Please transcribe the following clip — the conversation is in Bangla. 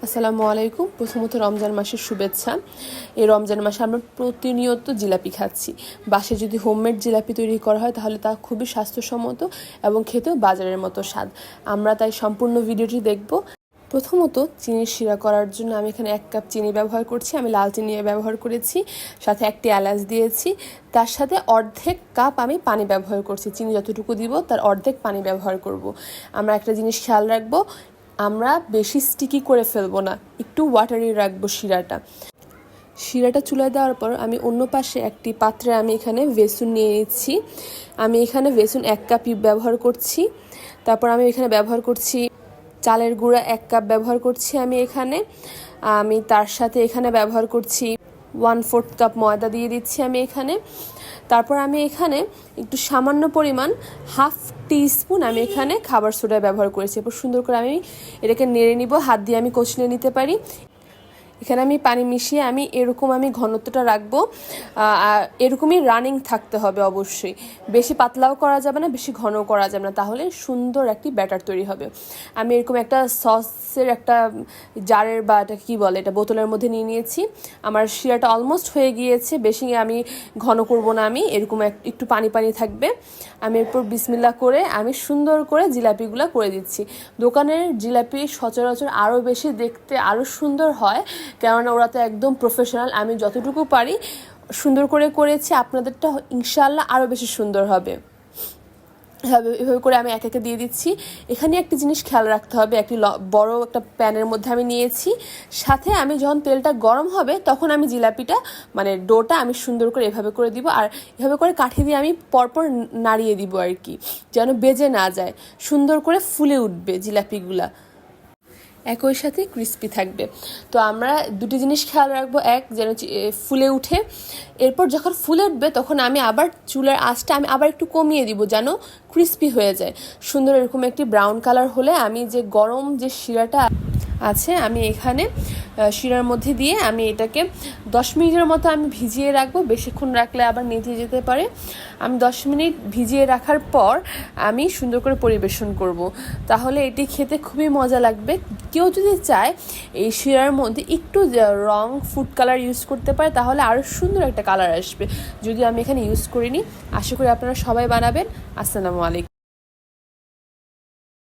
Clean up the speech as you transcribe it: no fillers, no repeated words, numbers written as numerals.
আসসালামু আলাইকুম। প্রথমত রমজান মাসের শুভেচ্ছা। এই রমজান মাসে আমরা প্রতিনিয়ত জিলাপি খাচ্ছি। বাসায় যদি হোমমেড জিলাপি তৈরি করা হয় তাহলে তা খুবই স্বাস্থ্যসম্মত এবং খেতেও বাজারের মতো স্বাদ। আমরা তাই সম্পূর্ণ ভিডিওটি দেখব। প্রথমত চিনির শিরা করার জন্য আমি এখানে 1 কাপ চিনি ব্যবহার করছি। আমি লাল চিনি ব্যবহার করেছি, সাথে একটি এলাচ দিয়েছি। তার সাথে অর্ধেক কাপ আমি পানি ব্যবহার করছি। চিনি যতটুকু দিব তার অর্ধেক পানি ব্যবহার করব। আমরা একটা জিনিস খেয়াল রাখবো, আমরা বেশি স্টিকি করে ফেলবো না, একটু ওয়াটারি রাখবো শিরাটা চুলায় দেওয়ার পর আমি অন্য পাশে একটি পাত্রে আমি এখানে বেসন নিয়ে নিচ্ছি। আমি এখানে বেসন 1 কাপ ব্যবহার করছি। তারপর আমি এখানে ব্যবহার করছি চালের গুঁড়া 1 কাপ ব্যবহার করছি। আমি তার সাথে এখানে ব্যবহার করছি 1/4 কাপ ময়দা দিয়ে দিচ্ছি আমি এখানে। তারপর আমি এখানে একটু সামান্য পরিমাণ হাফ টিস্পুন আমি এখানে খাবার সোডা ব্যবহার করেছি। এরপর সুন্দর করে আমি এটাকে নেড়ে নিব, হাত দিয়ে আমি কচলে নিতে পারি। এখানে আমি পানি মিশিয়ে আমি ঘনত্বটা রাখবো। এরকমই রানিং থাকতে হবে অবশ্যই। বেশি পাতলাও করা যাবে না, বেশি ঘনও করা যাবে না, তাহলে সুন্দর একটি ব্যাটার তৈরি হবে। আমি এরকম একটা সসের একটা জারের বা এটা কী বলে, এটা বোতলের মধ্যে নিয়ে নিয়েছি। আমার শিরাটা অলমোস্ট হয়ে গিয়েছে, বেশি আমি ঘন করব না, আমি এরকম একটু পানি পানি থাকবে। আমি এরপর বিসমিল্লাহ করে আমি সুন্দর করে জিলাপিগুলো করে দিচ্ছি। দোকানের জিলাপি সচরাচর আরও বেশি দেখতে আরও সুন্দর হয়, কেননা ওরা তো একদম প্রফেশনাল। আমি যতটুকু পারি সুন্দর করে করেছি, আপনাদেরটা ইনশাআল্লাহ আরও বেশি সুন্দর হবে। এভাবে করে আমি একে একে দিয়ে দিচ্ছি। এখানে একটি জিনিস খেয়াল রাখতে হবে, একটি বড় একটা প্যানের মধ্যে আমি নিয়েছি। সাথে আমি যখন তেলটা গরম হবে তখন আমি জিলাপিটা ডোটা আমি সুন্দর করে এভাবে করে দিব, আর এভাবে করে কাঠি দিয়ে আমি পরপর নাড়িয়ে দিব আর কি, যেন বেজে না যায়, সুন্দর করে ফুলে উঠবে জিলাপিগুলা, একই সাথে ক্রিস্পি থাকবে। তো আমরা দুটি জিনিস খেয়াল রাখবো, এক যেন ফুলে উঠে। এরপর যখন ফুলে উঠবে তখন আমি আবার চুলার আঁচটা আমি আবার একটু কমিয়ে দিব, যেন ক্রিস্পি হয়ে যায়। সুন্দর এরকম একটি ব্রাউন কালার হলে আমি যে গরম যে শিরাটা আছে আমি এখানে শিরার মধ্যে দিয়ে আমি এটাকে 10 মিনিটের মতো আমি ভিজিয়ে রাখবো। বেশিক্ষণ রাখলে আবার নিভে যেতে পারে। আমি 10 মিনিট ভিজিয়ে রাখার পর আমি সুন্দর করে পরিবেশন করব। তাহলে এটি খেতে খুবই মজা লাগবে। কেউ যদি চায় এই শিরার মধ্যে একটু রং ফুড কালার ইউজ করতে পারে, তাহলে আরও সুন্দর একটা কালার আসবে। যদি আমি এখানে ইউজ করিনি, আশা করি আপনারা সবাই বানাবেন। আসসালামু আলাইকুম।